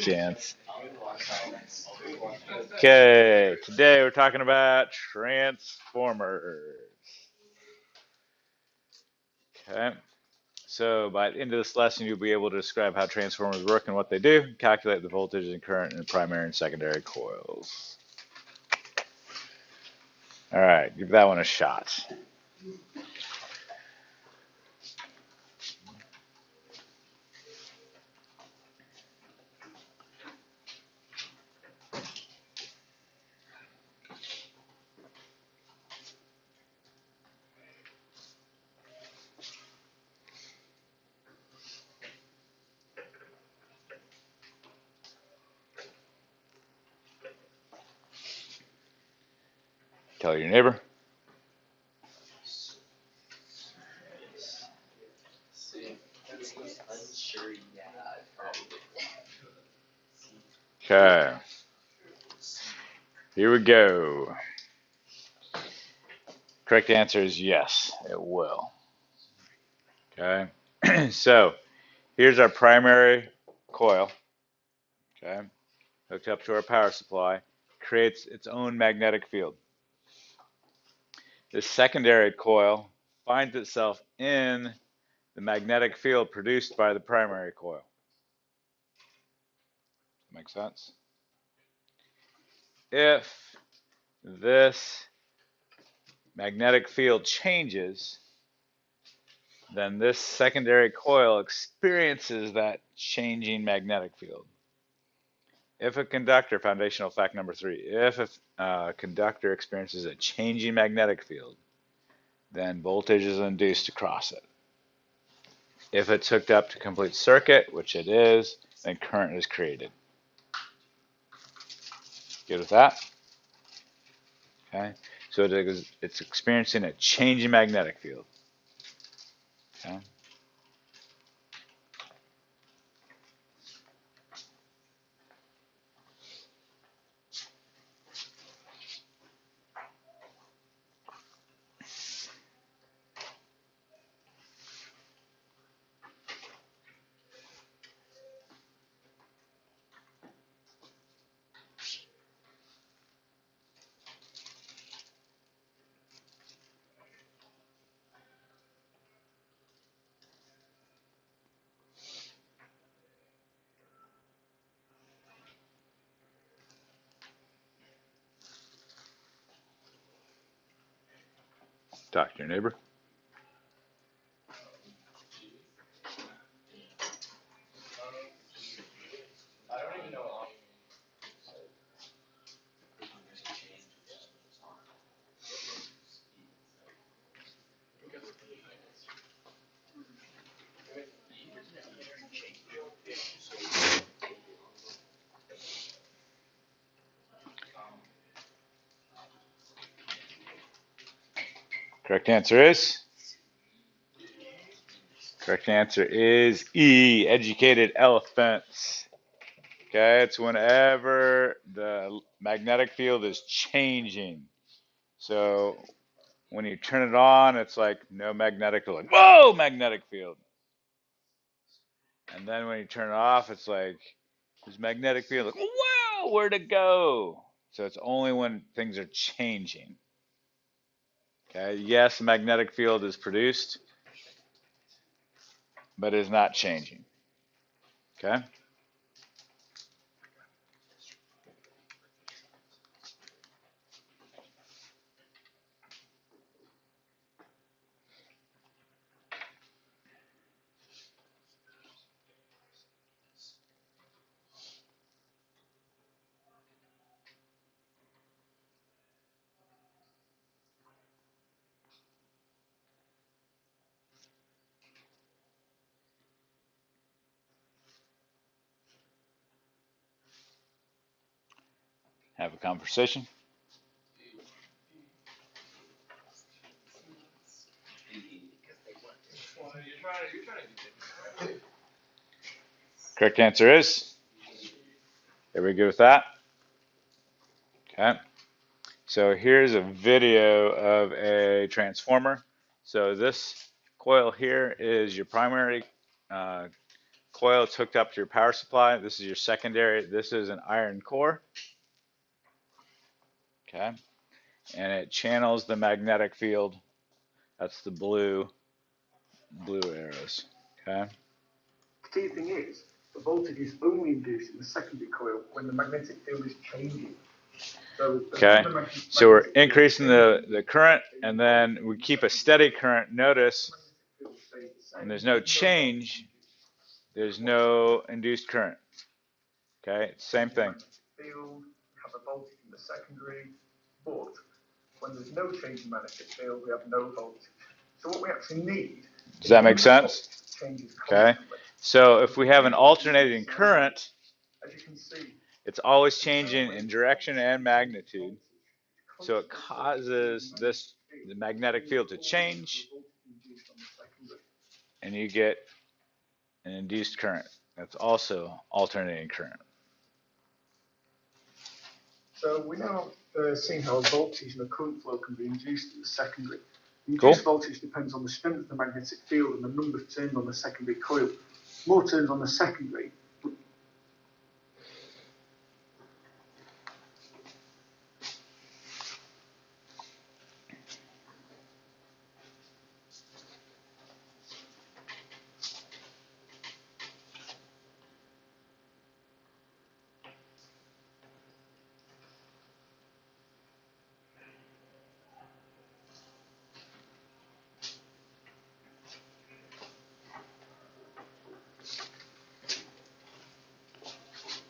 chance. Okay, today we're talking about transformers. Okay, so by the end of this lesson, you'll be able to describe how transformers work and what they do, calculate the voltage and current in primary and secondary coils. All right, give that one a shot. Tell your neighbor. Okay, here we go. Correct answer is yes, it will. Okay, so here's our primary coil. Okay, hooked up to our power supply, creates its own magnetic field. This secondary coil finds itself in the magnetic field produced by the primary coil. Make sense? If this magnetic field changes, then this secondary coil experiences that changing magnetic field. If a conductor, foundational fact number 3, if a conductor experiences a changing magnetic field, then voltage is induced across it. If it's hooked up to complete circuit, which it is, then current is created. Good with that? Okay, so it's experiencing a changing magnetic field. Okay. Talk to your neighbor. Correct answer is? Correct answer is E, educated elephants. Okay, it's whenever the magnetic field is changing. So when you turn it on, it's like no magnetic field, like whoa, magnetic field. And then when you turn it off, it's like this magnetic field, like whoa, where'd it go? So it's only when things are changing. Okay, yes, the magnetic field is produced, but is not changing. Okay. Have a conversation. Correct answer is? Are we good with that? Okay. So here's a video of a transformer. So this coil here is your primary coil. It's hooked up to your power supply. This is your secondary. This is an iron core. Okay. And it channels the magnetic field. That's the blue arrows. Okay. The key thing is the voltage is only induced in the secondary coil when the magnetic field is changing. Okay, so we're increasing the current, and then we keep a steady current. Notice when there's no change, there's no induced current. Okay, same thing. Field, have a voltage in the secondary, but when there's no change in magnetic field, we have no voltage. So what we actually need. Does that make sense? Okay, so if we have an alternating current, as you can see, it's always changing in direction and magnitude. So it causes the magnetic field to change, and you get an induced current. That's also alternating current. So we now seen how a voltage and a current flow can be induced in the secondary. The induced voltage depends on the strength of the magnetic field and the number of turns on the secondary coil. More turns on the secondary.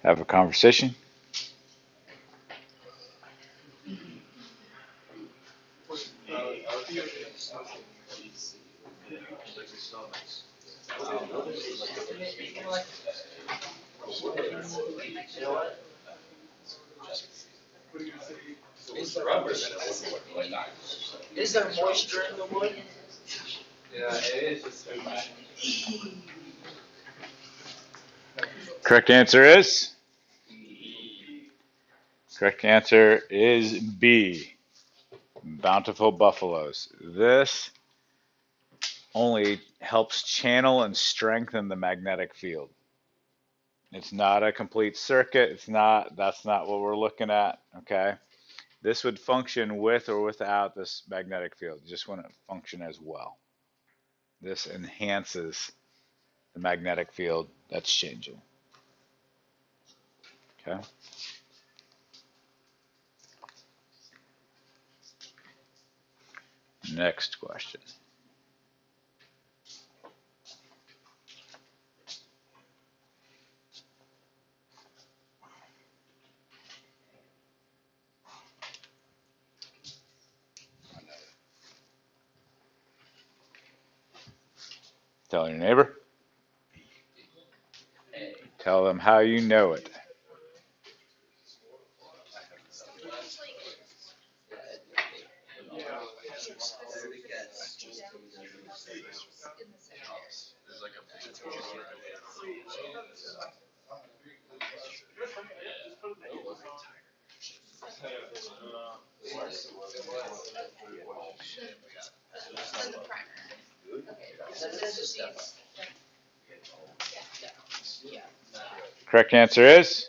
Have a conversation. Is there moisture in the wood? Yeah, it is. Correct answer is? Correct answer is B. Bountiful buffaloes. This only helps channel and strengthen the magnetic field. It's not a complete circuit. That's not what we're looking at, okay? This would function with or without this magnetic field. It just wouldn't function as well. This enhances the magnetic field that's changing. Okay? Next question. Tell your neighbor. Tell them how you know it. Correct answer is?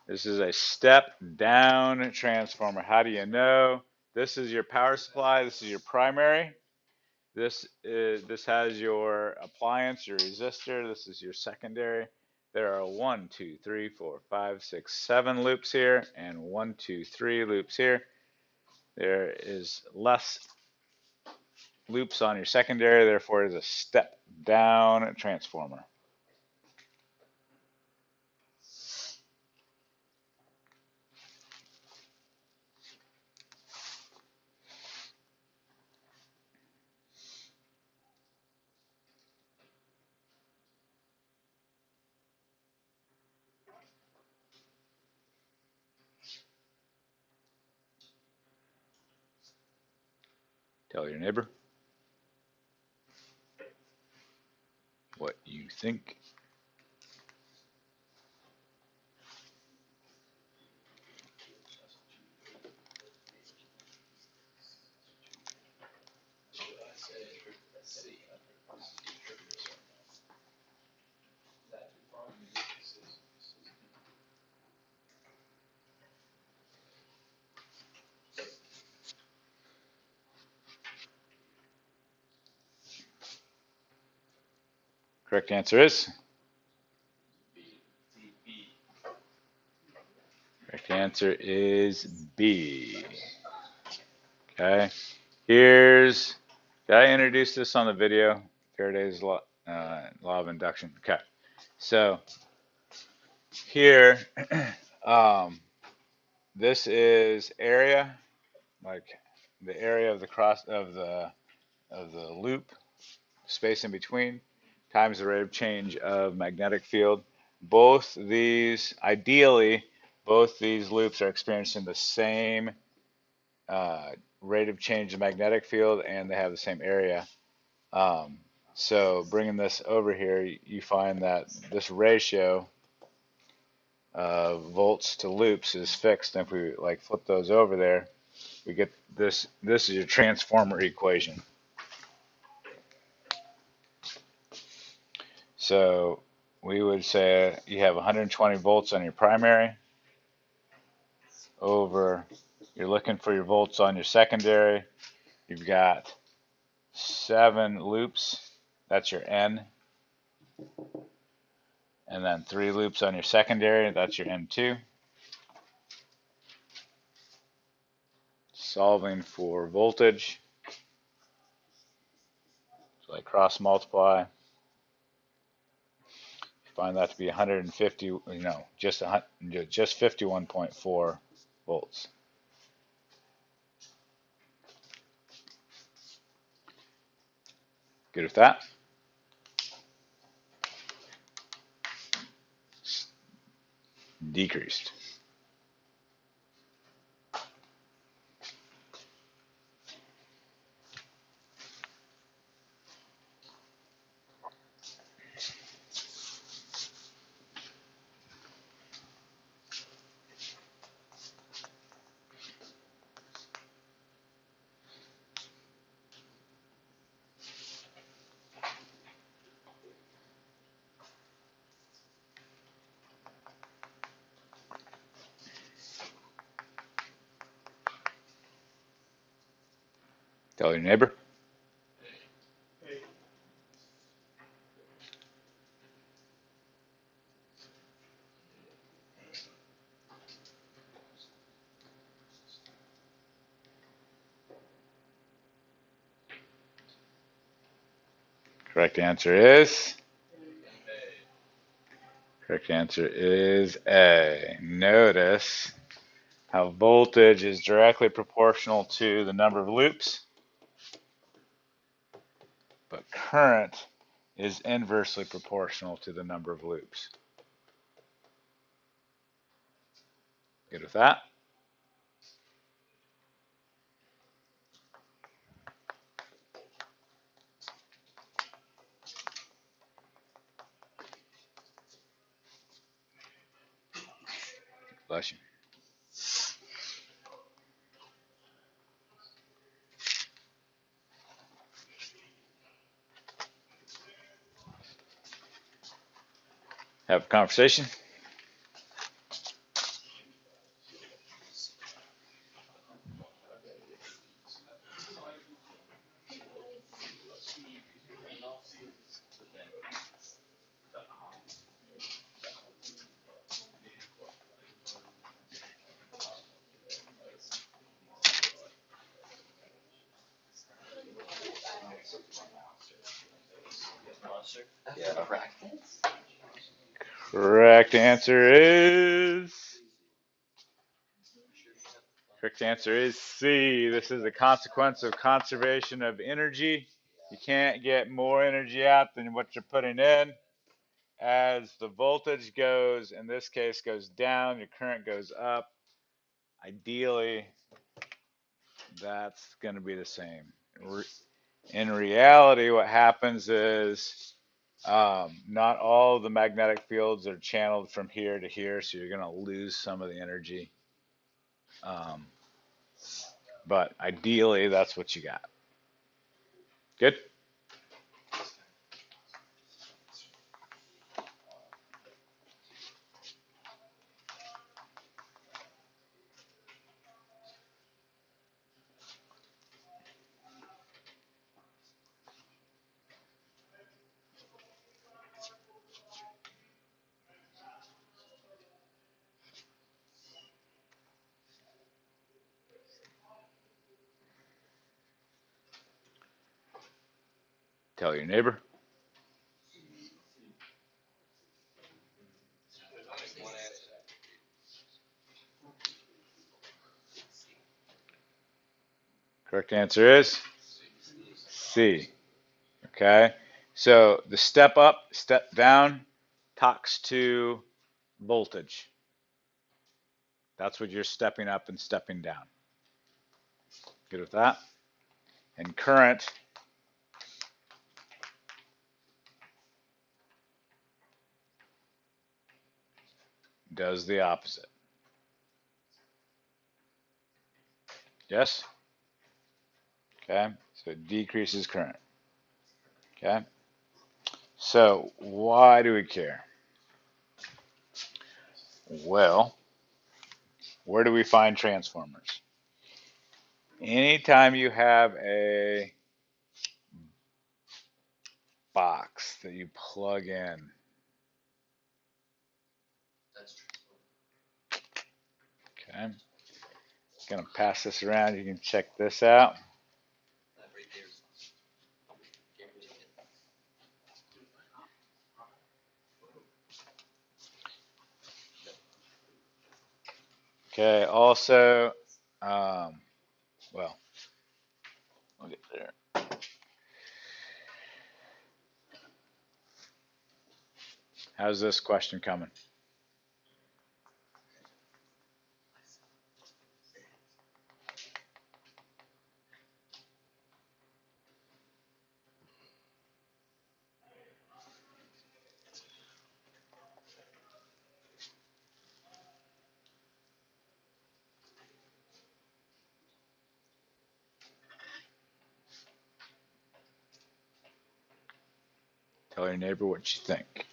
This is a step down transformer. How do you know? This is your power supply. This is your primary. This has your appliance, your resistor. This is your secondary. There are 1, 2, 3, 4, 5, 6, 7 loops here, and 1, 2, 3 loops here. There is less loops on your secondary, therefore it is a step down transformer. Tell your neighbor what you think. Correct answer is? Correct answer is B. Okay. Here's, did I introduce this on the video? Faraday's law of induction. Okay. So here, this is area, like the area of the cross of the loop, space in between, times the rate of change of magnetic field. Both these, ideally, both these loops are experiencing the same rate of change of magnetic field, and they have the same area. So bringing this over here, you find that this ratio of volts to loops is fixed. And if we like flip those over there, we get this. This is your transformer equation. So we would say you have 120 volts on your primary over, you're looking for your volts on your secondary. You've got 7 loops, that's your N. And then 3 loops on your secondary, that's your N2. Solving for voltage, so I cross multiply. Find that to be 150, just 51.4 volts. Good with that? Decreased. Tell your neighbor. Correct answer is? Correct answer is A. Notice how voltage is directly proportional to the number of loops, but current is inversely proportional to the number of loops. Good with that? Bless you. Have a conversation. Yeah. Correct answer is? Correct answer is C. This is a consequence of conservation of energy. You can't get more energy out than what you're putting in. As the voltage goes, in this case, goes down, your current goes up. Ideally, that's going to be the same. In reality, what happens is not all of the magnetic fields are channeled from here to here, so you're going to lose some of the energy. But ideally, that's what you got. Good? Tell your neighbor. Correct answer is C. Okay. So the step up, step down talks to voltage. That's what you're stepping up and stepping down. Good with that? And current does the opposite. Yes? Okay. So it decreases current. Okay. So why do we care? Well, where do we find transformers? Anytime you have a box that you plug in, okay, gonna pass this around. You can check this out. Okay, also, well, we'll get there. How's this question coming? Tell your neighbor what you think.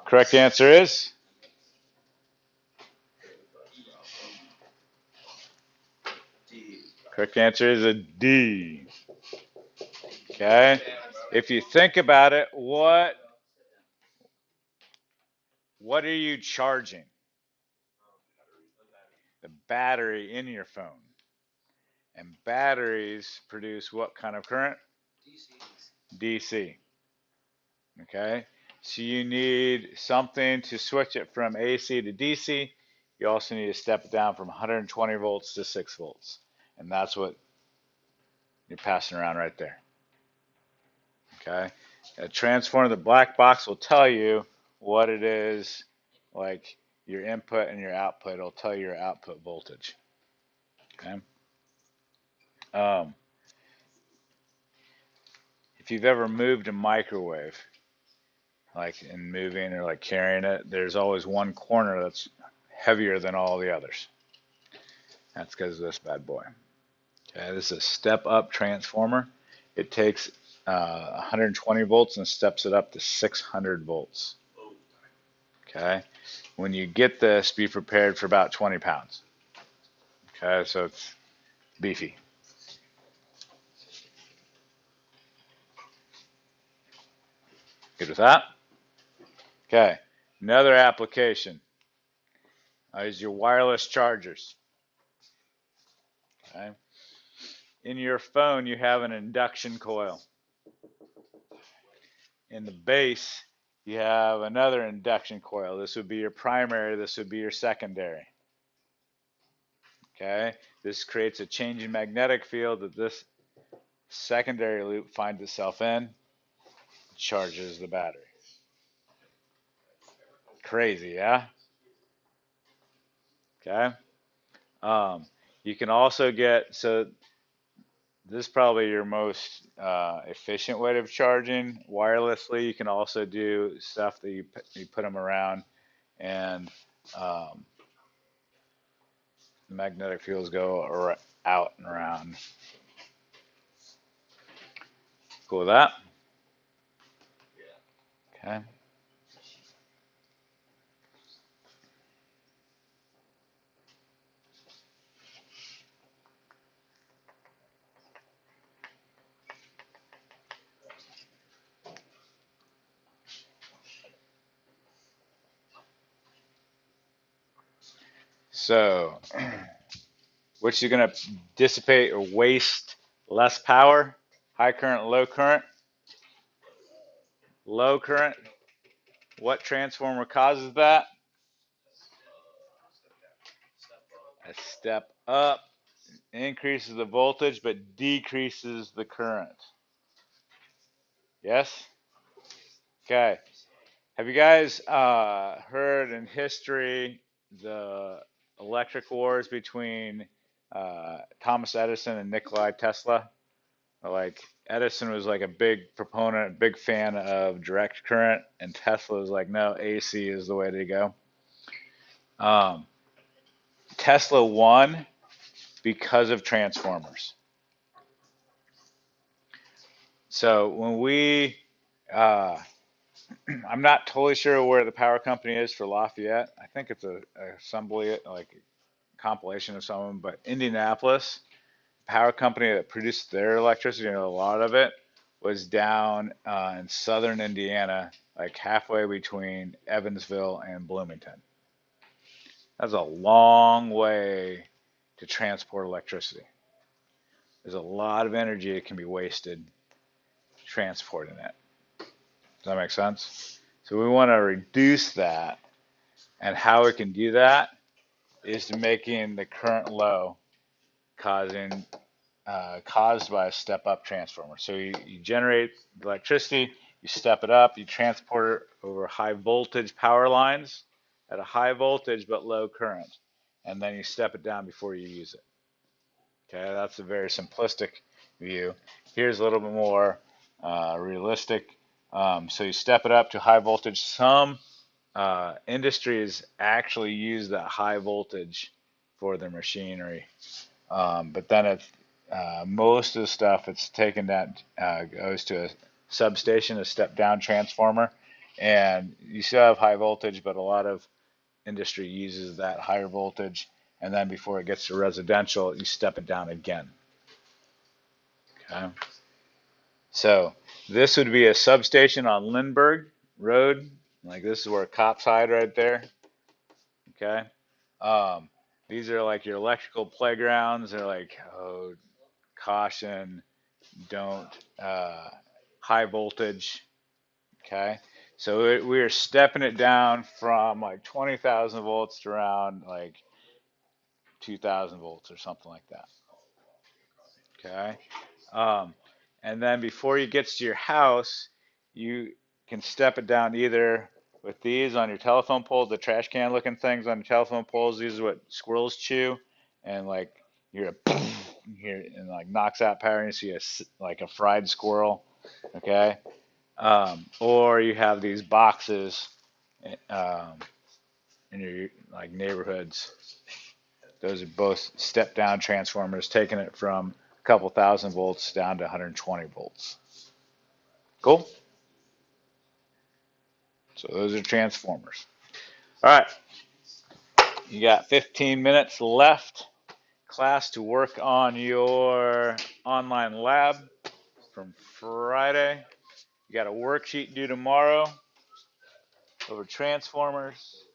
Correct answer is correct answer is a D. Okay. If you think about it, what are you charging? The battery in your phone. And batteries produce what kind of current? DC. Okay. So you need something to switch it from AC to DC. You also need to step it down from 120 volts to 6 volts. And that's what you're passing around right there. Okay. A transformer, the black box will tell you what it is, like your input and your output. It'll tell you your output voltage. Okay. If you've ever moved a microwave, like in moving or like carrying it, there's always one corner that's heavier than all the others. That's because of this bad boy. Okay, this is a step up transformer. It takes 120 volts and steps it up to 600 volts. Okay, when you get this, be prepared for about 20 pounds. Okay, so it's beefy. Good with that? Okay, another application is your wireless chargers. Okay, in your phone, you have an induction coil. In the base, you have another induction coil. This would be your primary, this would be your secondary. Okay, this creates a changing magnetic field that this secondary loop finds itself in, charges the battery. Crazy, yeah? Okay. You can also get, so this is probably your most efficient way of charging wirelessly. You can also do stuff that you put them around and the magnetic fields go out and around. Cool with that? Okay. So, which is going to dissipate or waste less power? High current, low current? Low current. What transformer causes that? A step up increases the voltage but decreases the current. Yes? Okay. Have you guys heard in history the electric wars between Thomas Edison and Nikola Tesla? Like Edison was like a big proponent, big fan of direct current, and Tesla was like, no, AC is the way to go. Tesla won because of transformers. So when we, I'm not totally sure where the power company is for Lafayette. I think it's a assembly, like a compilation of some of them, but Indianapolis, power company that produced their electricity, and a lot of it was down in southern Indiana, like halfway between Evansville and Bloomington. That's a long way to transport electricity. There's a lot of energy that can be wasted transporting it. Does that make sense? So we want to reduce that, and how we can do that is to making the current low, caused by a step-up transformer. So you generate electricity, you step it up, you transport it over high voltage power lines at a high voltage but low current, and then you step it down before you use it. Okay, that's a very simplistic view. Here's a little bit more realistic. So you step it up to high voltage. Some industries actually use that high voltage for their machinery, but then it's most of the stuff it's taken down goes to a substation, a step down transformer, and you still have high voltage, but a lot of industry uses that higher voltage, and then before it gets to residential, you step it down again. Okay. So this would be a substation on Lindbergh Road. Like this is where cops hide right there. Okay. Um, these are like your electrical playgrounds. They're like, oh, caution, don't, high voltage. Okay. So we are stepping it down from like 20,000 volts to around like 2,000 volts or something like that. Okay. And then before you get to your house, you can step it down either with these on your telephone poles, the trash can looking things on your telephone poles. These are what squirrels chew, and like you're here and like knocks out power, and you see like a fried squirrel. Okay. Or you have these boxes um, in your like neighborhoods. Those are both step down transformers, taking it from a couple thousand volts down to 120 volts. Cool? So those are transformers. All right. You got 15 minutes left, class, to work on your online lab from Friday. You got a worksheet due tomorrow over transformers.